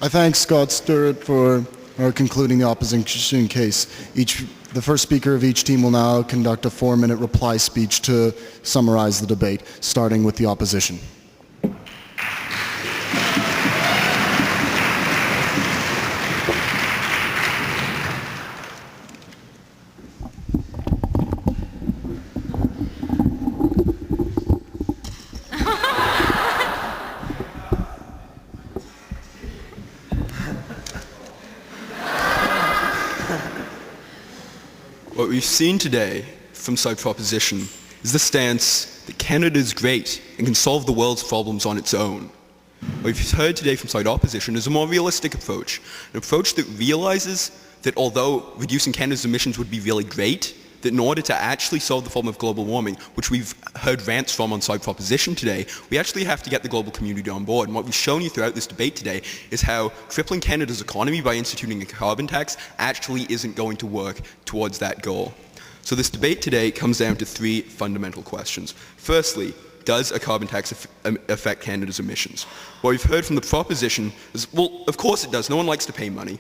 I thank Scott Stewart for concluding the opposition case. The first speaker of each team will now conduct a 4-minute reply speech to summarize the debate, starting with the opposition. What we've seen today from side proposition is the stance that Canada is great and can solve the world's problems on its own. What we've heard today from side opposition is a more realistic approach, an approach that realizes that although reducing Canada's emissions would be really great, that in order to actually solve the problem of global warming, which we've heard rants from on side proposition today, we actually have to get the global community on board. And what we've shown you throughout this debate today is how crippling Canada's economy by instituting a carbon tax actually isn't going to work towards that goal. So this debate today comes down to 3 fundamental questions. Firstly, does a carbon tax affect Canada's emissions? What we've heard from the proposition is, well, of course it does. No one likes to pay money.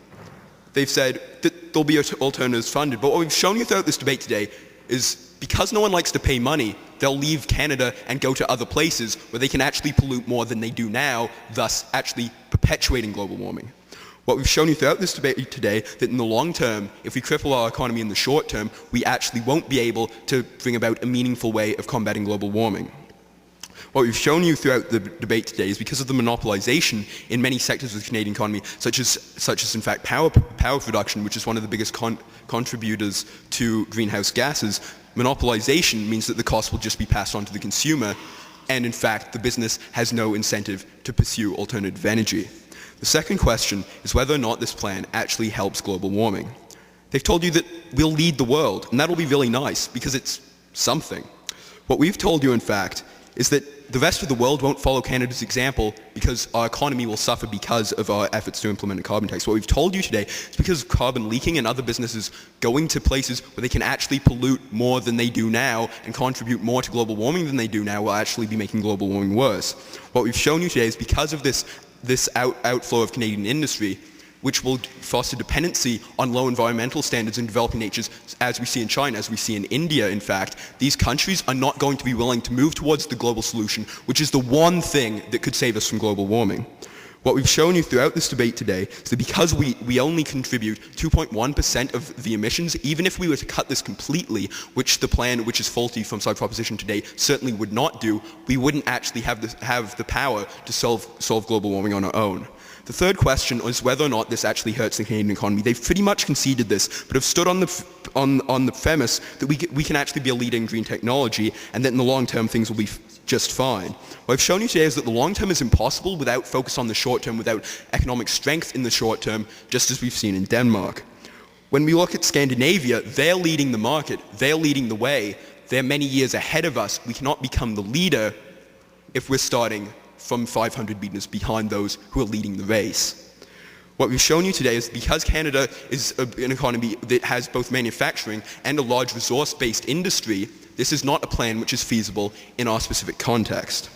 They've said that there'll be alternatives funded. But what we've shown you throughout this debate today is because no one likes to pay money, they'll leave Canada and go to other places where they can actually pollute more than they do now, thus actually perpetuating global warming. What we've shown you throughout this debate today, that in the long term, if we cripple our economy in the short term, we actually won't be able to bring about a meaningful way of combating global warming. What we've shown you throughout the debate today is because of the monopolization in many sectors of the Canadian economy, such as in fact power production, which is one of the biggest contributors to greenhouse gases, monopolization means that the cost will just be passed on to the consumer, and in fact the business has no incentive to pursue alternative energy. The second question is whether or not this plan actually helps global warming. They've told you that we'll lead the world, and that'll be really nice because it's something. What we've told you, in fact, is that the rest of the world won't follow Canada's example because our economy will suffer because of our efforts to implement a carbon tax. What we've told you today is because of carbon leaking and other businesses going to places where they can actually pollute more than they do now and contribute more to global warming than they do now will actually be making global warming worse. What we've shown you today is because of this outflow of Canadian industry, which will foster dependency on low environmental standards in developing natures, as we see in China, as we see in India, in fact, these countries are not going to be willing to move towards the global solution, which is the one thing that could save us from global warming. What we've shown you throughout this debate today is that because we only contribute 2.1% of the emissions, even if we were to cut this completely, which the plan, which is faulty from side proposition today, certainly would not do, we wouldn't actually have the power to solve global warming on our own. The third question is whether or not this actually hurts the Canadian economy. They've pretty much conceded this, but have stood on the premise that we can actually be a leader in green technology and that in the long term things will be just fine. What I've shown you today is that the long term is impossible without focus on the short term, without economic strength in the short term, just as we've seen in Denmark. When we look at Scandinavia, they're leading the market, they're leading the way, they're many years ahead of us. We cannot become the leader if we're starting from 500 meters behind those who are leading the race. What we've shown you today is because Canada is an economy that has both manufacturing and a large resource-based industry, this is not a plan which is feasible in our specific context.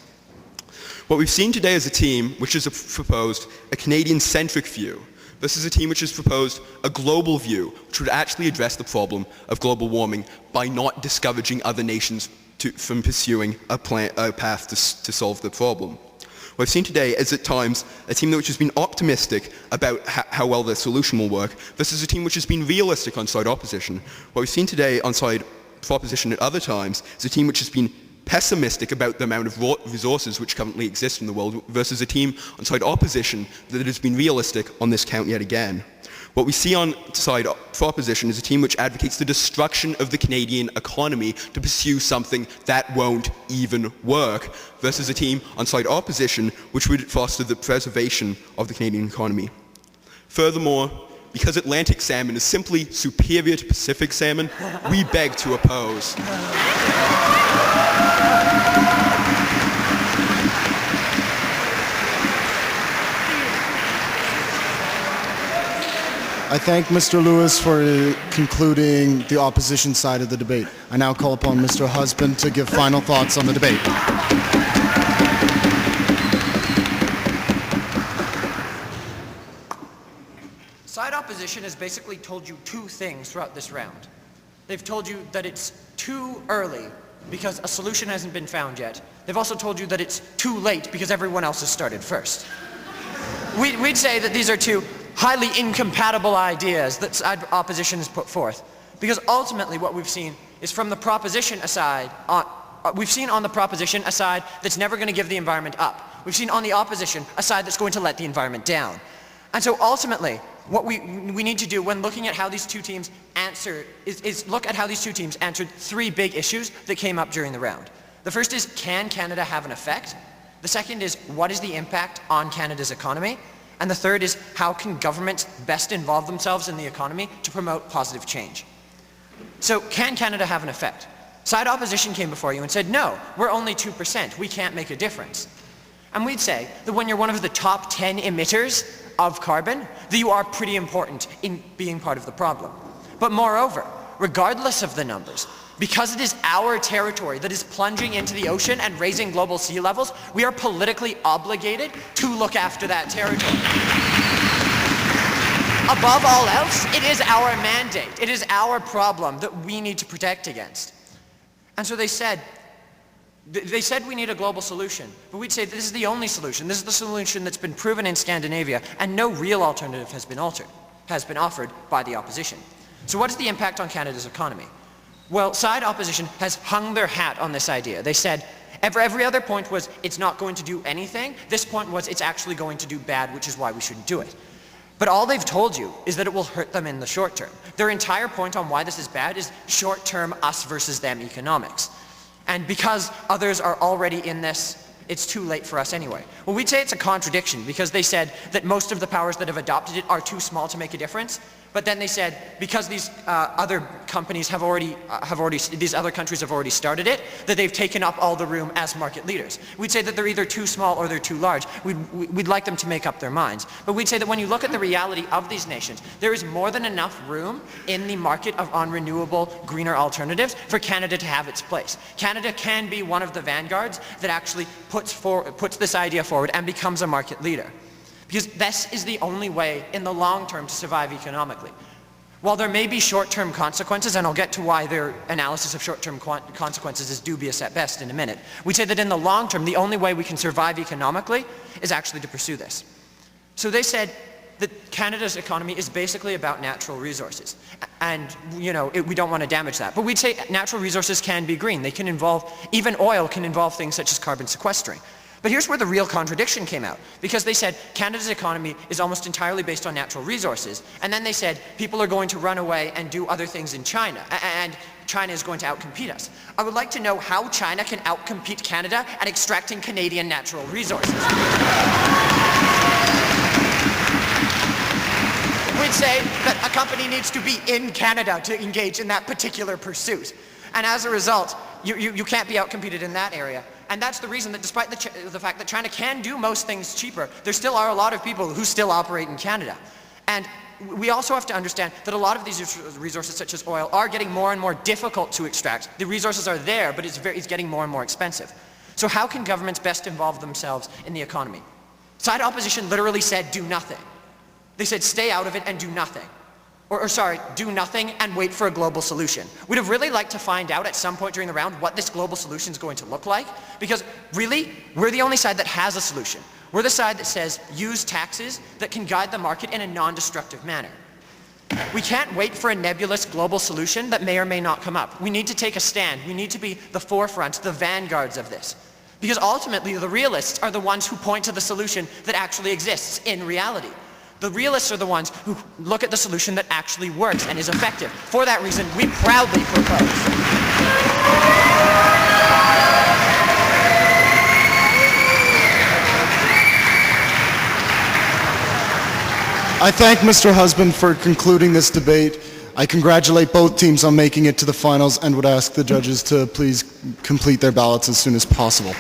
What we've seen today is a team which has proposed a Canadian-centric view. This is a team which has proposed a global view, which would actually address the problem of global warming by not discouraging other nations from pursuing a path to solve the problem. What I've seen today is at times a team which has been optimistic about how well their solution will work versus a team which has been realistic on side opposition. What we've seen today on side proposition at other times is a team which has been pessimistic about the amount of resources which currently exist in the world versus a team on side opposition that has been realistic on this count yet again. What we see on side proposition is a team which advocates the destruction of the Canadian economy to pursue something that won't even work, versus a team on side opposition which would foster the preservation of the Canadian economy. Furthermore, because Atlantic salmon is simply superior to Pacific salmon, we beg to oppose. I thank Mr. Lewis for concluding the opposition side of the debate. I now call upon Mr. Husband to give final thoughts on the debate. opposition has basically told you two things throughout this round. They've told you that it's too early because a solution hasn't been found yet. They've also told you that it's too late because everyone else has started first. We'd say that these are two highly incompatible ideas that side opposition has put forth. Because ultimately what we've seen is from the proposition aside, we've seen on the proposition a side that's never going to give the environment up. We've seen on the opposition a side that's going to let the environment down. And so ultimately, what we need to do when looking at how these two teams answer is look at how these two teams answered three big issues that came up during the round. The first is, can Canada have an effect? The second is, what is the impact on Canada's economy? And the third is, how can governments best involve themselves in the economy to promote positive change? So, can Canada have an effect? Side opposition came before you and said, no, we're only 2%, we can't make a difference. And we'd say that when you're one of the top 10 emitters of carbon, that you are pretty important in being part of the problem. But moreover, regardless of the numbers, because it is our territory that is plunging into the ocean and raising global sea levels, we are politically obligated to look after that territory. Above all else, it is our mandate, it is our problem that we need to protect against. And so they said we need a global solution, but we'd say this is the only solution. This is the solution that's been proven in Scandinavia, and no real alternative has been offered by the opposition. So what is the impact on Canada's economy? Well, side opposition has hung their hat on this idea. They said every other point was it's not going to do anything. This point was it's actually going to do bad, which is why we shouldn't do it. But all they've told you is that it will hurt them in the short term. Their entire point on why this is bad is short-term us versus them economics. And because others are already in this, it's too late for us anyway. Well, we'd say it's a contradiction because they said that most of the powers that have adopted it are too small to make a difference. But then they said because these other companies these other countries have already started it, that they've taken up all the room as market leaders. We'd say that they're either too small or they're too large. We'd like them to make up their minds. But we'd say that when you look at the reality of these nations, there is more than enough room in the market on renewable, greener alternatives for Canada to have its place. Canada can be one of the vanguards that actually puts this idea forward and becomes a market leader. Because this is the only way in the long term to survive economically. While there may be short-term consequences, and I'll get to why their analysis of short-term consequences is dubious at best in a minute, we say that in the long term, the only way we can survive economically is actually to pursue this. So they said that Canada's economy is basically about natural resources. And, we don't want to damage that. But we'd say natural resources can be green. They can involve, even oil can involve things such as carbon sequestering. But here's where the real contradiction came out, because they said Canada's economy is almost entirely based on natural resources, and then they said people are going to run away and do other things in China, and China is going to outcompete us. I would like to know how China can outcompete Canada at extracting Canadian natural resources. We'd say that a company needs to be in Canada to engage in that particular pursuit. And as a result, you can't be outcompeted in that area. And that's the reason that despite the fact that China can do most things cheaper, there still are a lot of people who still operate in Canada. And we also have to understand that a lot of these resources, such as oil, are getting more and more difficult to extract. The resources are there, but it's getting more and more expensive. So how can governments best involve themselves in the economy? Side opposition literally said, do nothing. They said, stay out of it and do nothing. Do nothing and wait for a global solution. We'd have really liked to find out at some point during the round what this global solution is going to look like, because really, we're the only side that has a solution. We're the side that says, use taxes that can guide the market in a non-destructive manner. We can't wait for a nebulous global solution that may or may not come up. We need to take a stand. We need to be the forefront, the vanguards of this. Because ultimately, the realists are the ones who point to the solution that actually exists in reality. The realists are the ones who look at the solution that actually works and is effective. For that reason, we proudly propose. I thank Mr. Husband for concluding this debate. I congratulate both teams on making it to the finals and would ask the judges to please complete their ballots as soon as possible.